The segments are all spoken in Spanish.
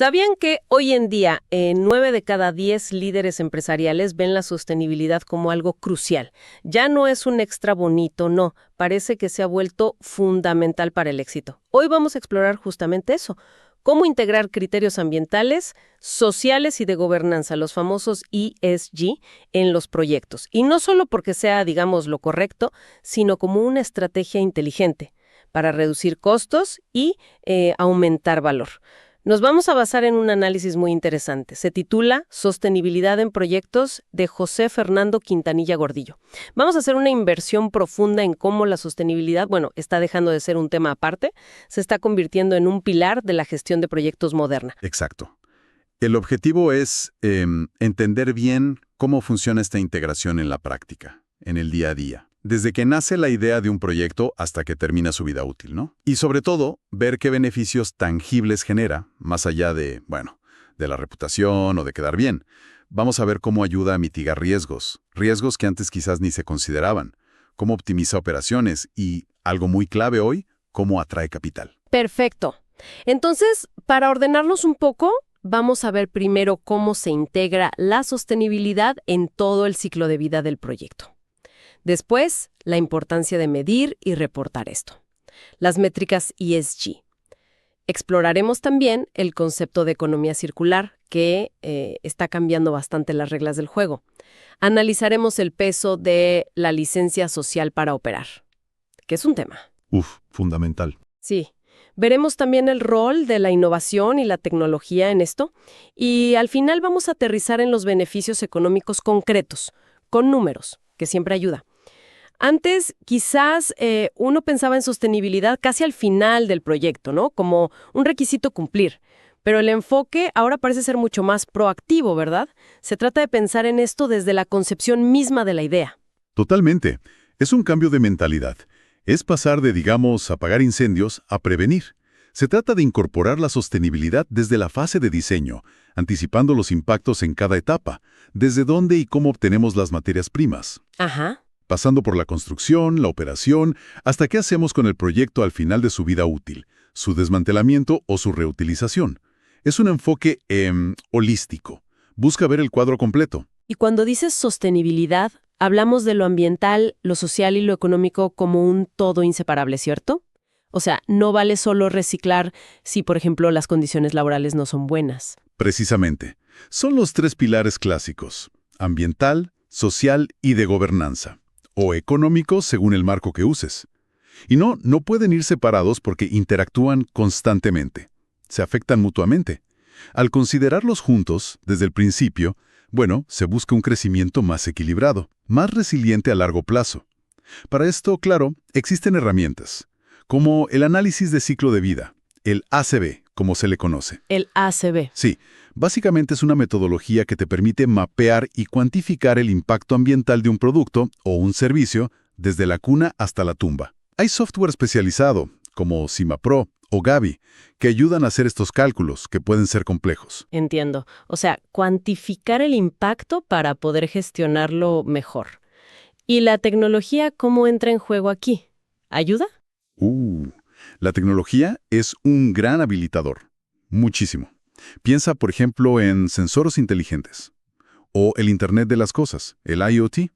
¿Sabían que hoy en día 9 de cada 10 líderes empresariales ven la sostenibilidad como algo crucial? Ya no es un extra bonito, no, parece que se ha vuelto fundamental para el éxito. Hoy vamos a explorar justamente eso, cómo integrar criterios ambientales, sociales y de gobernanza, los famosos ESG, en los proyectos. Y no solo porque sea, digamos, lo correcto, sino como una estrategia inteligente para reducir costos y aumentar valor. Nos vamos a basar en un análisis muy interesante. Se titula Sostenibilidad en proyectos de José Fernando Quintanilla Gordillo. Vamos a hacer una inversión profunda en cómo la sostenibilidad, está dejando de ser un tema aparte, se está convirtiendo en un pilar de la gestión de proyectos moderna. Exacto. El objetivo es entender bien cómo funciona esta integración en la práctica, en el día a día. Desde que nace la idea de un proyecto hasta que termina su vida útil, ¿no? Y sobre todo, ver qué beneficios tangibles genera, más allá de la reputación o de quedar bien. Vamos a ver cómo ayuda a mitigar riesgos que antes quizás ni se consideraban, cómo optimiza operaciones y, algo muy clave hoy, cómo atrae capital. Perfecto. Entonces, para ordenarlos un poco, vamos a ver primero cómo se integra la sostenibilidad en todo el ciclo de vida del proyecto. Después, la importancia de medir y reportar esto. Las métricas ESG. Exploraremos también el concepto de economía circular, que está cambiando bastante las reglas del juego. Analizaremos el peso de la licencia social para operar, que es un tema. Fundamental. Sí. Veremos también el rol de la innovación y la tecnología en esto. Y al final vamos a aterrizar en los beneficios económicos concretos, con números, que siempre ayuda. Antes, quizás uno pensaba en sostenibilidad casi al final del proyecto, ¿no? Como un requisito cumplir. Pero el enfoque ahora parece ser mucho más proactivo, ¿verdad? Se trata de pensar en esto desde la concepción misma de la idea. Totalmente. Es un cambio de mentalidad. Es pasar de, apagar incendios a prevenir. Se trata de incorporar la sostenibilidad desde la fase de diseño, anticipando los impactos en cada etapa, desde dónde y cómo obtenemos las materias primas. Ajá. Pasando por la construcción, la operación, hasta qué hacemos con el proyecto al final de su vida útil, su desmantelamiento o su reutilización. Es un enfoque holístico. Busca ver el cuadro completo. Y cuando dices sostenibilidad, hablamos de lo ambiental, lo social y lo económico como un todo inseparable, ¿cierto? O sea, no vale solo reciclar si, por ejemplo, las condiciones laborales no son buenas. Precisamente. Son los tres pilares clásicos: ambiental, social y de gobernanza. O económico según el marco que uses. Y no pueden ir separados porque interactúan constantemente. Se afectan mutuamente. Al considerarlos juntos, desde el principio, se busca un crecimiento más equilibrado, más resiliente a largo plazo. Para esto, claro, existen herramientas, como el análisis de ciclo de vida, el ACV, como se le conoce. El ACV. Sí. Básicamente es una metodología que te permite mapear y cuantificar el impacto ambiental de un producto o un servicio desde la cuna hasta la tumba. Hay software especializado, como CIMAPRO o Gavi, que ayudan a hacer estos cálculos, que pueden ser complejos. Entiendo. O sea, cuantificar el impacto para poder gestionarlo mejor. ¿Y la tecnología cómo entra en juego aquí? ¿Ayuda? La tecnología es un gran habilitador. Muchísimo. Piensa, por ejemplo, en sensores inteligentes o el Internet de las Cosas, el IoT.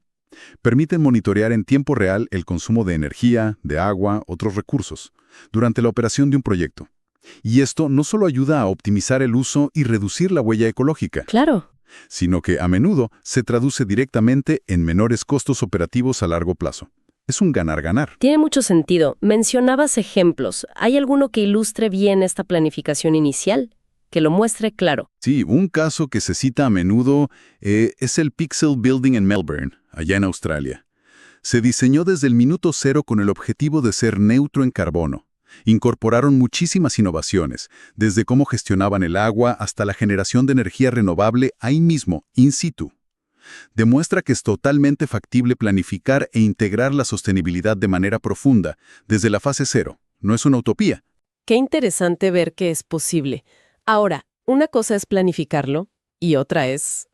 Permiten monitorear en tiempo real el consumo de energía, de agua, otros recursos, durante la operación de un proyecto. Y esto no solo ayuda a optimizar el uso y reducir la huella ecológica, Claro. sino que a menudo se traduce directamente en menores costos operativos a largo plazo. Es un ganar-ganar. Tiene mucho sentido. Mencionabas ejemplos. ¿Hay alguno que ilustre bien esta planificación inicial? Que lo muestre claro. Sí, un caso que se cita a menudo es el Pixel Building en Melbourne, allá en Australia. Se diseñó desde el minuto cero con el objetivo de ser neutro en carbono. Incorporaron muchísimas innovaciones, desde cómo gestionaban el agua hasta la generación de energía renovable ahí mismo, in situ. Demuestra que es totalmente factible planificar e integrar la sostenibilidad de manera profunda, desde la fase cero. No es una utopía. Qué interesante ver que es posible. Ahora, una cosa es planificarlo y otra es,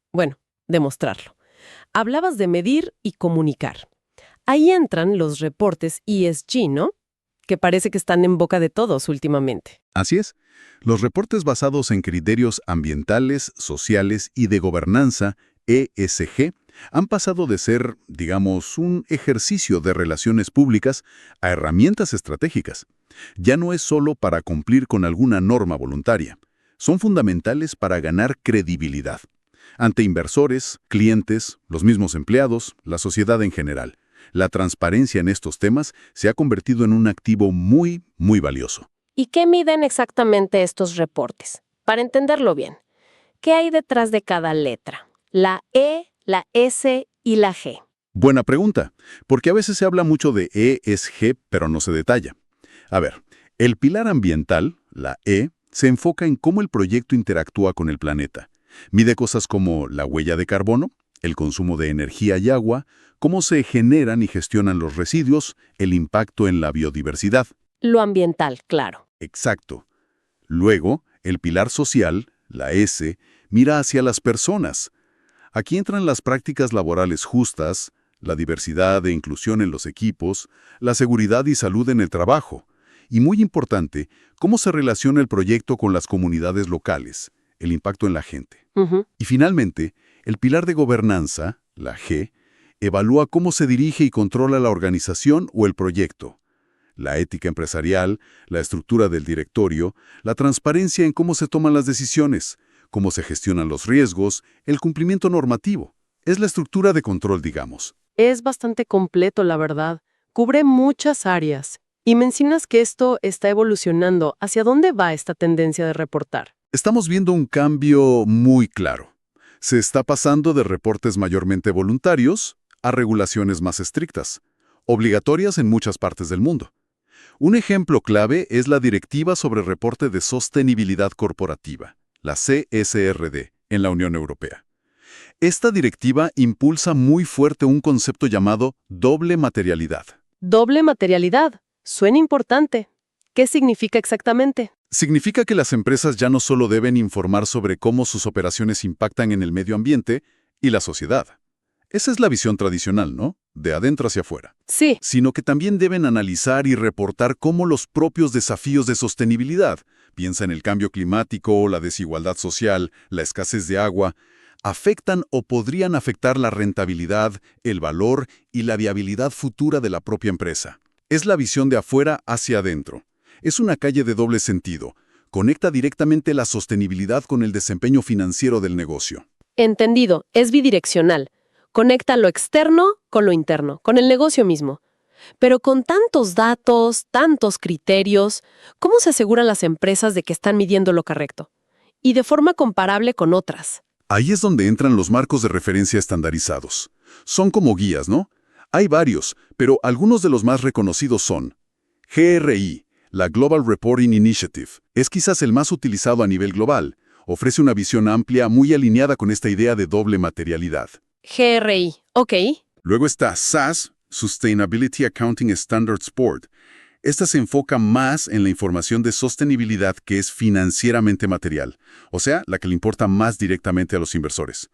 demostrarlo. Hablabas de medir y comunicar. Ahí entran los reportes ESG, ¿no? que parece que están en boca de todos últimamente. Así es. Los reportes basados en criterios ambientales, sociales y de gobernanza, ESG, han pasado de ser, digamos, un ejercicio de relaciones públicas a herramientas estratégicas. Ya no es solo para cumplir con alguna norma voluntaria. Son fundamentales para ganar credibilidad ante inversores, clientes, los mismos empleados, la sociedad en general. La transparencia en estos temas se ha convertido en un activo muy, muy valioso. ¿Y qué miden exactamente estos reportes? Para entenderlo bien, ¿qué hay detrás de cada letra? La E, la S y la G. Buena pregunta, porque a veces se habla mucho de ESG, pero no se detalla. A ver, el pilar ambiental, la E, se enfoca en cómo el proyecto interactúa con el planeta. Mide cosas como la huella de carbono, el consumo de energía y agua, cómo se generan y gestionan los residuos, el impacto en la biodiversidad. Lo ambiental, claro. Exacto. Luego, el pilar social, la S, mira hacia las personas. Aquí entran las prácticas laborales justas, la diversidad e inclusión en los equipos, la seguridad y salud en el trabajo. Y muy importante, cómo se relaciona el proyecto con las comunidades locales, el impacto en la gente. Y finalmente, el pilar de gobernanza, la G, evalúa cómo se dirige y controla la organización o el proyecto. La ética empresarial, la estructura del directorio, la transparencia en cómo se toman las decisiones, cómo se gestionan los riesgos, el cumplimiento normativo. Es la estructura de control, digamos. Es bastante completo, la verdad. Cubre muchas áreas. Y mencionas que esto está evolucionando. ¿Hacia dónde va esta tendencia de reportar? Estamos viendo un cambio muy claro. Se está pasando de reportes mayormente voluntarios a regulaciones más estrictas, obligatorias en muchas partes del mundo. Un ejemplo clave es la Directiva sobre Reporte de Sostenibilidad Corporativa, la CSRD, en la Unión Europea. Esta directiva impulsa muy fuerte un concepto llamado doble materialidad. Doble materialidad. Suena importante. ¿Qué significa exactamente? Significa que las empresas ya no solo deben informar sobre cómo sus operaciones impactan en el medio ambiente y la sociedad. Esa es la visión tradicional, ¿no? De adentro hacia afuera. Sí. Sino que también deben analizar y reportar cómo los propios desafíos de sostenibilidad, piensa en el cambio climático, la desigualdad social, la escasez de agua, afectan o podrían afectar la rentabilidad, el valor y la viabilidad futura de la propia empresa. Es la visión de afuera hacia adentro. Es una calle de doble sentido. Conecta directamente la sostenibilidad con el desempeño financiero del negocio. Entendido. Es bidireccional. Conecta lo externo con lo interno, con el negocio mismo. Pero con tantos datos, tantos criterios, ¿cómo se aseguran las empresas de que están midiendo lo correcto? Y de forma comparable con otras. Ahí es donde entran los marcos de referencia estandarizados. Son como guías, ¿no? Hay varios, pero algunos de los más reconocidos son GRI, la Global Reporting Initiative. Es quizás el más utilizado a nivel global. Ofrece una visión amplia muy alineada con esta idea de doble materialidad. GRI, ok. Luego está SAS, Sustainability Accounting Standards Board. Esta se enfoca más en la información de sostenibilidad que es financieramente material, o sea, la que le importa más directamente a los inversores.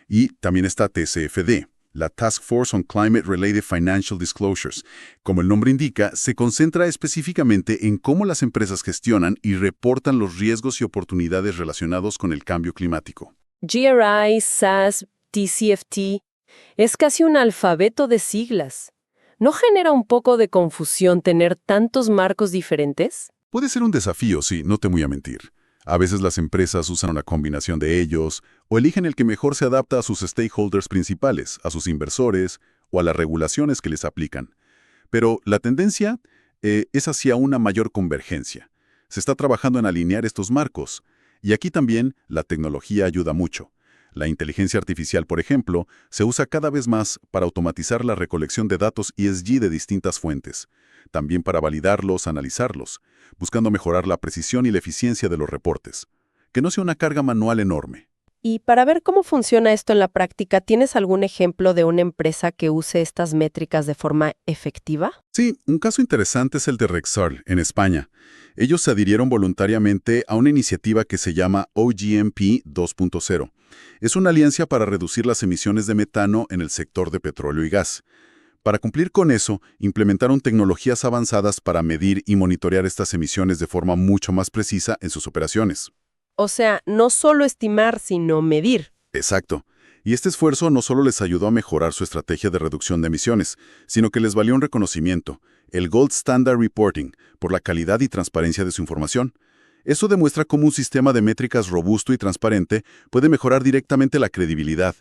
Y también está TCFD, la Task Force on Climate-Related Financial Disclosures. Como el nombre indica, se concentra específicamente en cómo las empresas gestionan y reportan los riesgos y oportunidades relacionados con el cambio climático. GRI, SAS, TCFD. Es casi un alfabeto de siglas. ¿No genera un poco de confusión tener tantos marcos diferentes? Puede ser un desafío, sí, no te voy a mentir. A veces las empresas usan una combinación de ellos o eligen el que mejor se adapta a sus stakeholders principales, a sus inversores o a las regulaciones que les aplican. Pero la tendencia es hacia una mayor convergencia. Se está trabajando en alinear estos marcos. Y aquí también la tecnología ayuda mucho. La inteligencia artificial, por ejemplo, se usa cada vez más para automatizar la recolección de datos ESG de distintas fuentes, también para validarlos, analizarlos, buscando mejorar la precisión y la eficiencia de los reportes. Que no sea una carga manual enorme. Y para ver cómo funciona esto en la práctica, ¿tienes algún ejemplo de una empresa que use estas métricas de forma efectiva? Sí, un caso interesante es el de Rexall, en España. Ellos se adhirieron voluntariamente a una iniciativa que se llama OGMP 2.0. Es una alianza para reducir las emisiones de metano en el sector de petróleo y gas. Para cumplir con eso, implementaron tecnologías avanzadas para medir y monitorear estas emisiones de forma mucho más precisa en sus operaciones. O sea, no solo estimar, sino medir. Exacto. Y este esfuerzo no solo les ayudó a mejorar su estrategia de reducción de emisiones, sino que les valió un reconocimiento, el Gold Standard Reporting, por la calidad y transparencia de su información. Eso demuestra cómo un sistema de métricas robusto y transparente puede mejorar directamente la credibilidad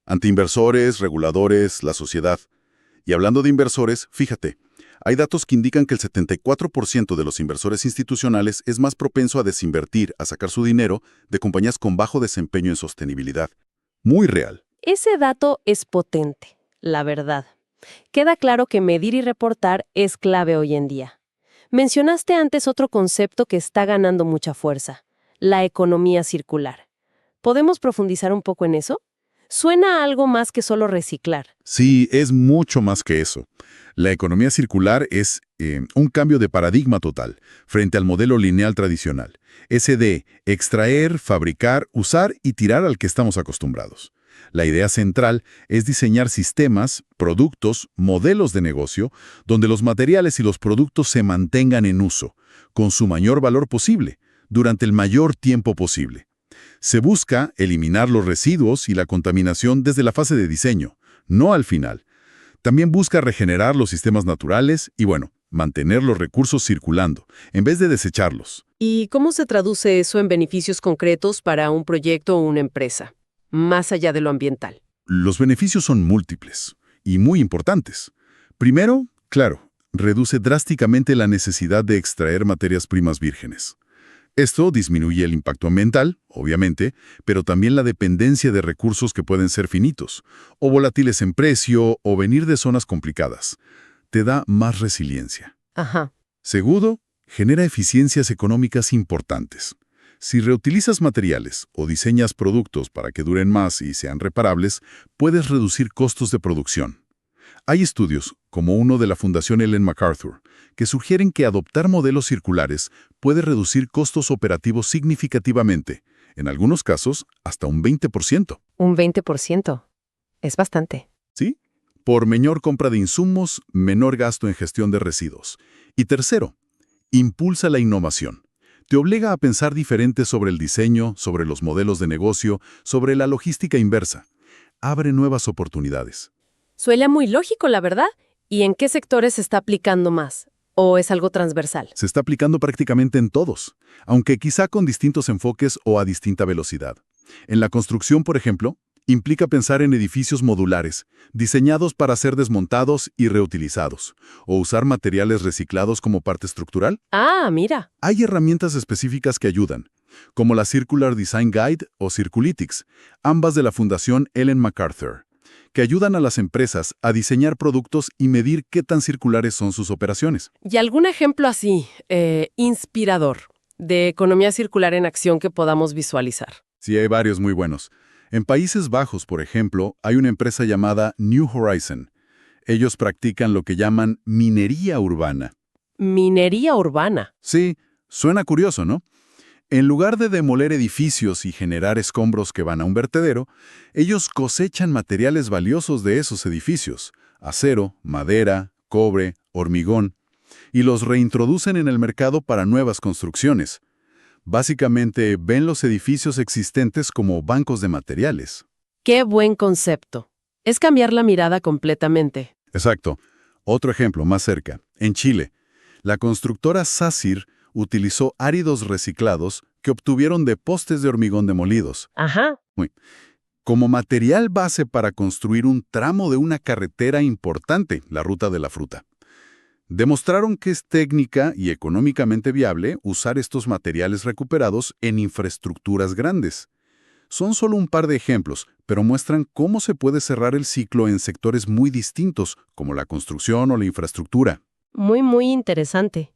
ante inversores, reguladores, la sociedad. Y hablando de inversores, fíjate, hay datos que indican que el 74% de los inversores institucionales es más propenso a desinvertir, a sacar su dinero de compañías con bajo desempeño en sostenibilidad. Muy real. Ese dato es potente, la verdad. Queda claro que medir y reportar es clave hoy en día. Mencionaste antes otro concepto que está ganando mucha fuerza, la economía circular. ¿Podemos profundizar un poco en eso? Suena a algo más que solo reciclar. Sí, es mucho más que eso. La economía circular es un cambio de paradigma total frente al modelo lineal tradicional. Ese de extraer, fabricar, usar y tirar al que estamos acostumbrados. La idea central es diseñar sistemas, productos, modelos de negocio, donde los materiales y los productos se mantengan en uso, con su mayor valor posible, durante el mayor tiempo posible. Se busca eliminar los residuos y la contaminación desde la fase de diseño, no al final. También busca regenerar los sistemas naturales y, mantener los recursos circulando, en vez de desecharlos. ¿Y cómo se traduce eso en beneficios concretos para un proyecto o una empresa, más allá de lo ambiental? Los beneficios son múltiples y muy importantes. Primero, claro, reduce drásticamente la necesidad de extraer materias primas vírgenes. Esto disminuye el impacto ambiental, obviamente, pero también la dependencia de recursos que pueden ser finitos, o volátiles en precio, o venir de zonas complicadas. Te da más resiliencia. Ajá. Segundo, genera eficiencias económicas importantes. Si reutilizas materiales o diseñas productos para que duren más y sean reparables, puedes reducir costos de producción. Hay estudios, como uno de la Fundación Ellen MacArthur, que sugieren que adoptar modelos circulares puede reducir costos operativos significativamente, en algunos casos hasta un 20%. Un 20%. Es bastante. ¿Sí? Por menor compra de insumos, menor gasto en gestión de residuos. Y tercero, impulsa la innovación. Te obliga a pensar diferente sobre el diseño, sobre los modelos de negocio, sobre la logística inversa. Abre nuevas oportunidades. Suena muy lógico, la verdad. ¿Y en qué sectores se está aplicando más? ¿O es algo transversal? Se está aplicando prácticamente en todos, aunque quizá con distintos enfoques o a distinta velocidad. En la construcción, por ejemplo, implica pensar en edificios modulares, diseñados para ser desmontados y reutilizados, o usar materiales reciclados como parte estructural. Ah, mira. Hay herramientas específicas que ayudan, como la Circular Design Guide o Circulytics, ambas de la Fundación Ellen MacArthur, que ayudan a las empresas a diseñar productos y medir qué tan circulares son sus operaciones. ¿Y algún ejemplo así, inspirador, de economía circular en acción que podamos visualizar? Sí, hay varios muy buenos. En Países Bajos, por ejemplo, hay una empresa llamada New Horizon. Ellos practican lo que llaman minería urbana. Minería urbana. Sí, suena curioso, ¿no? En lugar de demoler edificios y generar escombros que van a un vertedero, ellos cosechan materiales valiosos de esos edificios, acero, madera, cobre, hormigón, y los reintroducen en el mercado para nuevas construcciones. Básicamente, ven los edificios existentes como bancos de materiales. ¡Qué buen concepto! Es cambiar la mirada completamente. Exacto. Otro ejemplo más cerca. En Chile, la constructora Sacir utilizó áridos reciclados que obtuvieron de postes de hormigón demolidos. Ajá. Como material base para construir un tramo de una carretera importante, la Ruta de la Fruta. Demostraron que es técnica y económicamente viable usar estos materiales recuperados en infraestructuras grandes. Son solo un par de ejemplos, pero muestran cómo se puede cerrar el ciclo en sectores muy distintos, como la construcción o la infraestructura. Muy, muy interesante.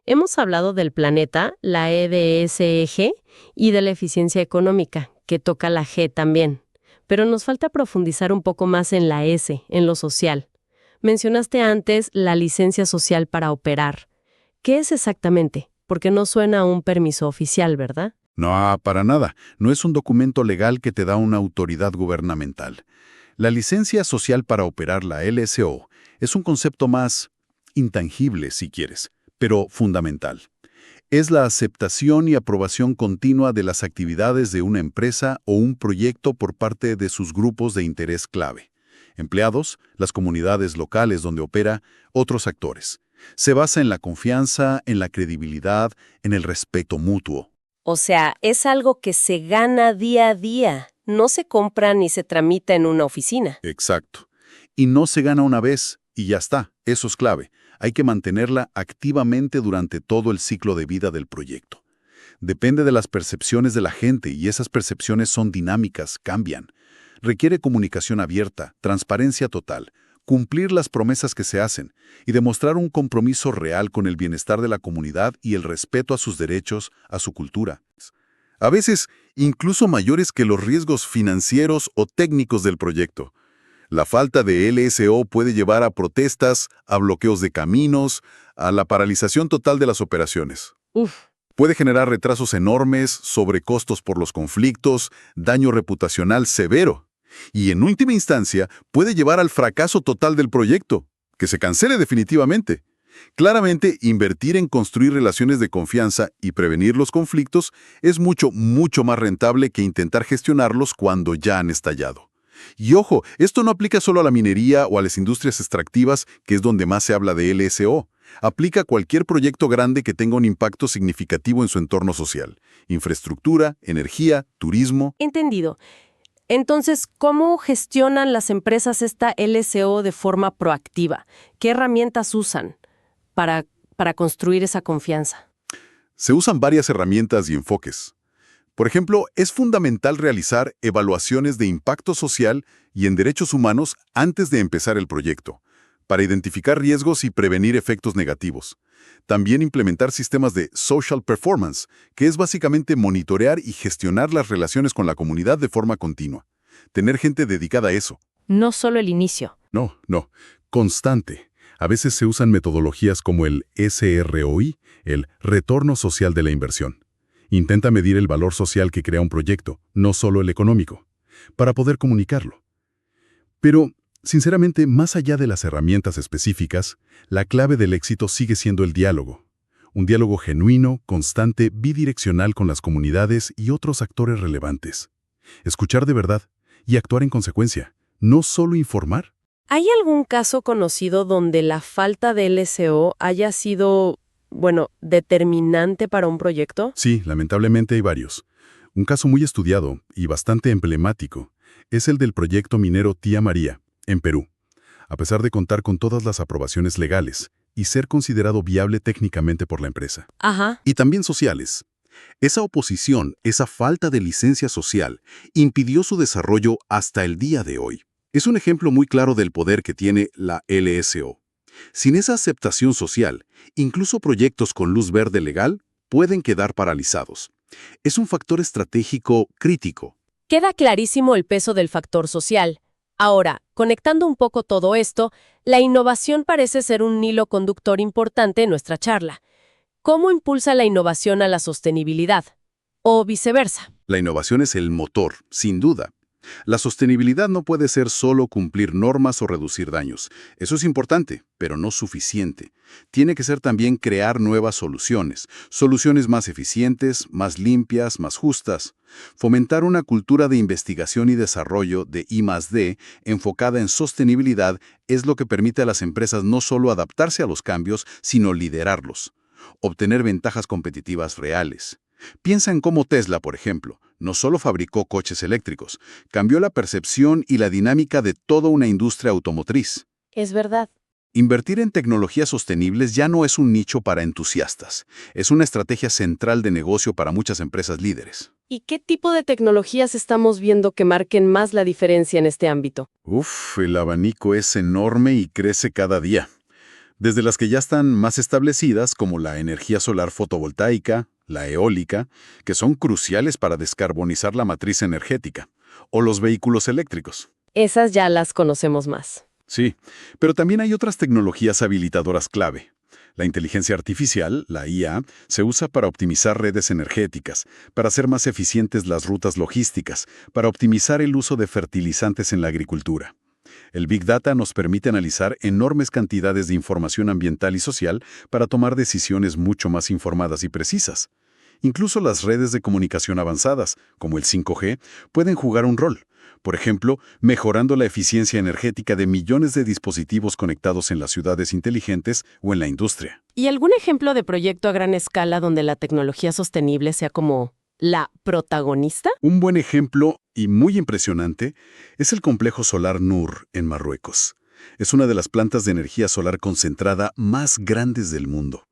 Hemos hablado del planeta, la E de ese eje, y de la eficiencia económica, que toca la G también. Pero nos falta profundizar un poco más en la S, en lo social. Mencionaste antes la licencia social para operar. ¿Qué es exactamente? Porque no suena a un permiso oficial, ¿verdad? No, para nada. No es un documento legal que te da una autoridad gubernamental. La licencia social para operar, la LSO, Es un concepto más intangible, si quieres, pero fundamental. Es la aceptación y aprobación continua de las actividades de una empresa o un proyecto por parte de sus grupos de interés clave. Empleados, las comunidades locales donde opera, otros actores. Se basa en la confianza, en la credibilidad, en el respeto mutuo. O sea, es algo que se gana día a día. No se compra ni se tramita en una oficina. Exacto. Y no se gana una vez y ya está. Eso es clave. Hay que mantenerla activamente durante todo el ciclo de vida del proyecto. Depende de las percepciones de la gente y esas percepciones son dinámicas, cambian. Requiere comunicación abierta, transparencia total, cumplir las promesas que se hacen y demostrar un compromiso real con el bienestar de la comunidad y el respeto a sus derechos, a su cultura. A veces, incluso mayores que los riesgos financieros o técnicos del proyecto. La falta de LSO puede llevar a protestas, a bloqueos de caminos, a la paralización total de las operaciones. Uf. Puede generar retrasos enormes, sobrecostos por los conflictos, daño reputacional severo. Y en última instancia, puede llevar al fracaso total del proyecto, que se cancele definitivamente. Claramente, invertir en construir relaciones de confianza y prevenir los conflictos es mucho más rentable que intentar gestionarlos cuando ya han estallado. Y ojo, esto no aplica solo a la minería o a las industrias extractivas, que es donde más se habla de LSO. Aplica a cualquier proyecto grande que tenga un impacto significativo en su entorno social. Infraestructura, energía, turismo. Entendido. Entonces, ¿cómo gestionan las empresas esta LSO de forma proactiva? ¿Qué herramientas usan para construir esa confianza? Se usan varias herramientas y enfoques. Por ejemplo, es fundamental realizar evaluaciones de impacto social y en derechos humanos antes de empezar el proyecto, para identificar riesgos y prevenir efectos negativos. También implementar sistemas de social performance, que es básicamente monitorear y gestionar las relaciones con la comunidad de forma continua. Tener gente dedicada a eso. No solo el inicio. No, constante. A veces se usan metodologías como el SROI, el retorno social de la inversión. Intenta medir el valor social que crea un proyecto, no solo el económico, para poder comunicarlo. Pero, sinceramente, más allá de las herramientas específicas, la clave del éxito sigue siendo el diálogo. Un diálogo genuino, constante, bidireccional con las comunidades y otros actores relevantes. Escuchar de verdad y actuar en consecuencia, no solo informar. ¿Hay algún caso conocido donde la falta de LSO haya sido, determinante para un proyecto? Sí, lamentablemente hay varios. Un caso muy estudiado y bastante emblemático es el del proyecto minero Tía María, en Perú. A pesar de contar con todas las aprobaciones legales y ser considerado viable técnicamente por la empresa. Ajá. Y también sociales. Esa oposición, esa falta de licencia social, impidió su desarrollo hasta el día de hoy. Es un ejemplo muy claro del poder que tiene la LSO. Sin esa aceptación social, incluso proyectos con luz verde legal pueden quedar paralizados. Es un factor estratégico crítico. Queda clarísimo el peso del factor social. Ahora, conectando un poco todo esto, la innovación parece ser un hilo conductor importante en nuestra charla. ¿Cómo impulsa la innovación a la sostenibilidad? O viceversa. La innovación es el motor, sin duda. La sostenibilidad no puede ser solo cumplir normas o reducir daños. Eso es importante, pero no suficiente. Tiene que ser también crear nuevas soluciones, soluciones más eficientes, más limpias, más justas. Fomentar una cultura de investigación y desarrollo de I+D enfocada en sostenibilidad es lo que permite a las empresas no solo adaptarse a los cambios, sino liderarlos. Obtener ventajas competitivas reales. Piensa en cómo Tesla, por ejemplo, no solo fabricó coches eléctricos, cambió la percepción y la dinámica de toda una industria automotriz. Es verdad. Invertir en tecnologías sostenibles ya no es un nicho para entusiastas, es una estrategia central de negocio para muchas empresas líderes. ¿Y qué tipo de tecnologías estamos viendo que marquen más la diferencia en este ámbito? El abanico es enorme y crece cada día. Desde las que ya están más establecidas, como la energía solar fotovoltaica, la eólica, que son cruciales para descarbonizar la matriz energética, o los vehículos eléctricos. Esas ya las conocemos más. Sí, pero también hay otras tecnologías habilitadoras clave. La inteligencia artificial, la IA, se usa para optimizar redes energéticas, para hacer más eficientes las rutas logísticas, para optimizar el uso de fertilizantes en la agricultura. El Big Data nos permite analizar enormes cantidades de información ambiental y social para tomar decisiones mucho más informadas y precisas. Incluso las redes de comunicación avanzadas, como el 5G, pueden jugar un rol. Por ejemplo, mejorando la eficiencia energética de millones de dispositivos conectados en las ciudades inteligentes o en la industria. ¿Y algún ejemplo de proyecto a gran escala donde la tecnología sostenible sea como la protagonista? Un buen ejemplo, y muy impresionante, es el complejo solar Nur en Marruecos. Es una de las plantas de energía solar concentrada más grandes del mundo.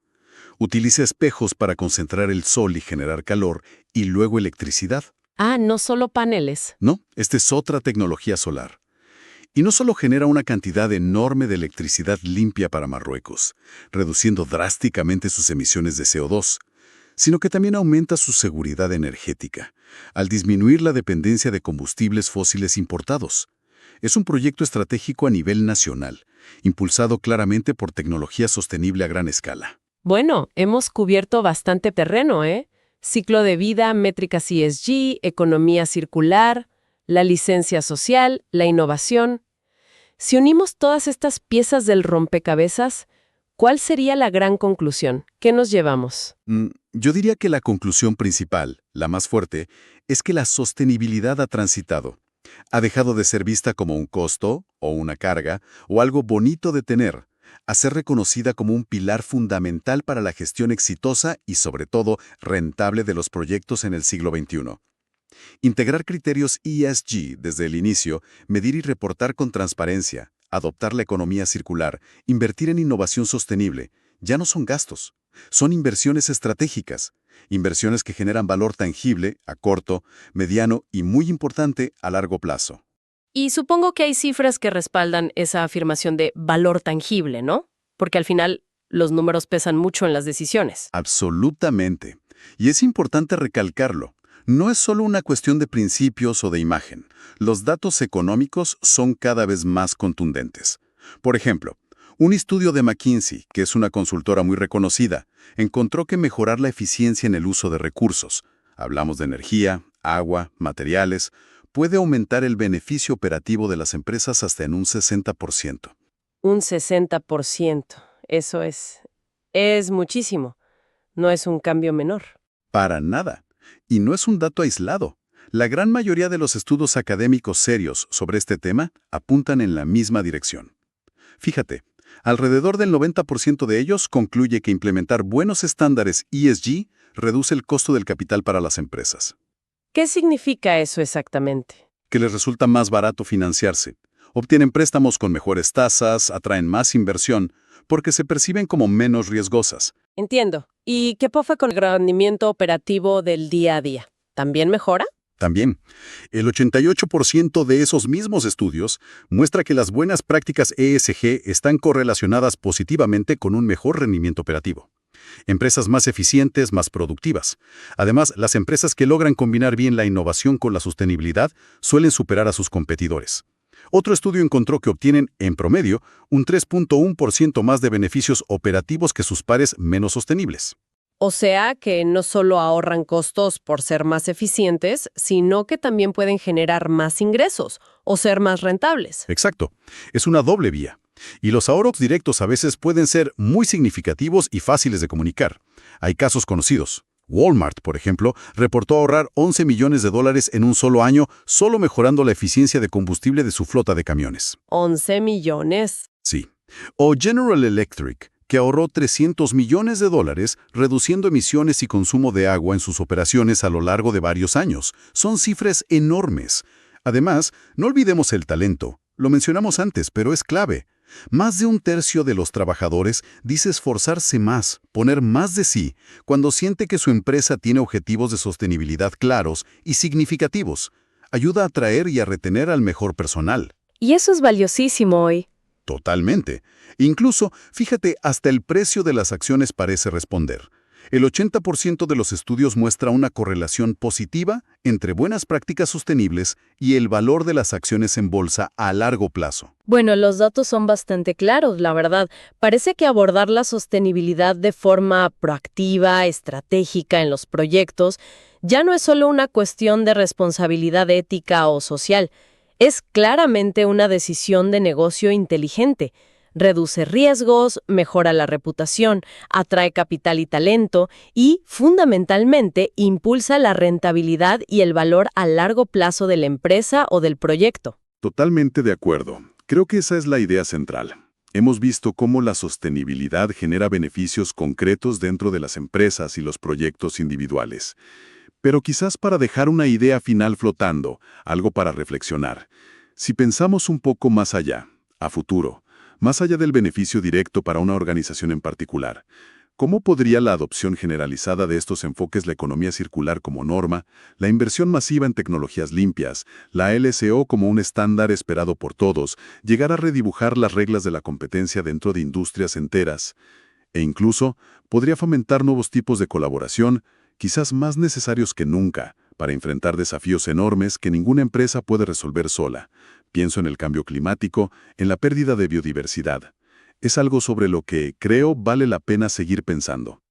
Utiliza espejos para concentrar el sol y generar calor, y luego electricidad. Ah, no solo paneles. No, esta es otra tecnología solar. Y no solo genera una cantidad enorme de electricidad limpia para Marruecos, reduciendo drásticamente sus emisiones de CO2, sino que también aumenta su seguridad energética, al disminuir la dependencia de combustibles fósiles importados. Es un proyecto estratégico a nivel nacional, impulsado claramente por tecnología sostenible a gran escala. Bueno, hemos cubierto bastante terreno, ¿eh? Ciclo de vida, métricas ESG, economía circular, la licencia social, la innovación. Si unimos todas estas piezas del rompecabezas, ¿cuál sería la gran conclusión? ¿Qué nos llevamos? Yo diría que la conclusión principal, la más fuerte, es que la sostenibilidad ha transitado. Ha dejado de ser vista como un costo, o una carga, o algo bonito de tener, a ser reconocida como un pilar fundamental para la gestión exitosa y, sobre todo, rentable de los proyectos en el siglo XXI. Integrar criterios ESG desde el inicio, medir y reportar con transparencia, adoptar la economía circular, invertir en innovación sostenible, ya no son gastos, son inversiones estratégicas, inversiones que generan valor tangible a corto, mediano y, muy importante, a largo plazo. Y supongo que hay cifras que respaldan esa afirmación de valor tangible, ¿no? Porque al final los números pesan mucho en las decisiones. Absolutamente. Y es importante recalcarlo. No es solo una cuestión de principios o de imagen. Los datos económicos son cada vez más contundentes. Por ejemplo, un estudio de McKinsey, que es una consultora muy reconocida, encontró que mejorar la eficiencia en el uso de recursos, hablamos de energía, agua, materiales, puede aumentar el beneficio operativo de las empresas hasta en un 60%. Un 60%. Eso es muchísimo. No es un cambio menor. Para nada. Y no es un dato aislado. La gran mayoría de los estudios académicos serios sobre este tema apuntan en la misma dirección. Fíjate, alrededor del 90% de ellos concluye que implementar buenos estándares ESG reduce el costo del capital para las empresas. ¿Qué significa eso exactamente? Que les resulta más barato financiarse. Obtienen préstamos con mejores tasas, atraen más inversión, porque se perciben como menos riesgosas. Entiendo. ¿Y qué pasa con el rendimiento operativo del día a día? ¿También mejora? También, el 88% de esos mismos estudios muestra que las buenas prácticas ESG están correlacionadas positivamente con un mejor rendimiento operativo. Empresas más eficientes, más productivas. Además, las empresas que logran combinar bien la innovación con la sostenibilidad suelen superar a sus competidores. Otro estudio encontró que obtienen, en promedio, un 3.1% más de beneficios operativos que sus pares menos sostenibles. O sea que no solo ahorran costos por ser más eficientes, sino que también pueden generar más ingresos o ser más rentables. Exacto. Es una doble vía. Y los ahorros directos a veces pueden ser muy significativos y fáciles de comunicar. Hay casos conocidos. Walmart, por ejemplo, reportó ahorrar $11 millones en un solo año solo mejorando la eficiencia de combustible de su flota de camiones. 11 millones. Sí. O General Electric, que ahorró $300 millones reduciendo emisiones y consumo de agua en sus operaciones a lo largo de varios años. Son cifras enormes. Además, no olvidemos el talento. Lo mencionamos antes, pero es clave. Más de un tercio de los trabajadores dice esforzarse más, poner más de sí, cuando siente que su empresa tiene objetivos de sostenibilidad claros y significativos. Ayuda a atraer y a retener al mejor personal. Y eso es valiosísimo hoy. Totalmente. Incluso, fíjate, hasta el precio de las acciones parece responder. El 80% de los estudios muestra una correlación positiva entre buenas prácticas sostenibles y el valor de las acciones en bolsa a largo plazo. Bueno, los datos son bastante claros, la verdad. Parece que abordar la sostenibilidad de forma proactiva, estratégica en los proyectos, ya no es solo una cuestión de responsabilidad ética o social. Es claramente una decisión de negocio inteligente. Reduce riesgos, mejora la reputación, atrae capital y talento y, fundamentalmente, impulsa la rentabilidad y el valor a largo plazo de la empresa o del proyecto. Totalmente de acuerdo. Creo que esa es la idea central. Hemos visto cómo la sostenibilidad genera beneficios concretos dentro de las empresas y los proyectos individuales. Pero quizás para dejar una idea final flotando, algo para reflexionar. Si pensamos un poco más allá, a futuro, más allá del beneficio directo para una organización en particular, ¿cómo podría la adopción generalizada de estos enfoques, la economía circular como norma, la inversión masiva en tecnologías limpias, la LSO como un estándar esperado por todos, llegar a redibujar las reglas de la competencia dentro de industrias enteras? E incluso podría fomentar nuevos tipos de colaboración, quizás más necesarios que nunca, para enfrentar desafíos enormes que ninguna empresa puede resolver sola. Pienso en el cambio climático, en la pérdida de biodiversidad. Es algo sobre lo que, creo, vale la pena seguir pensando.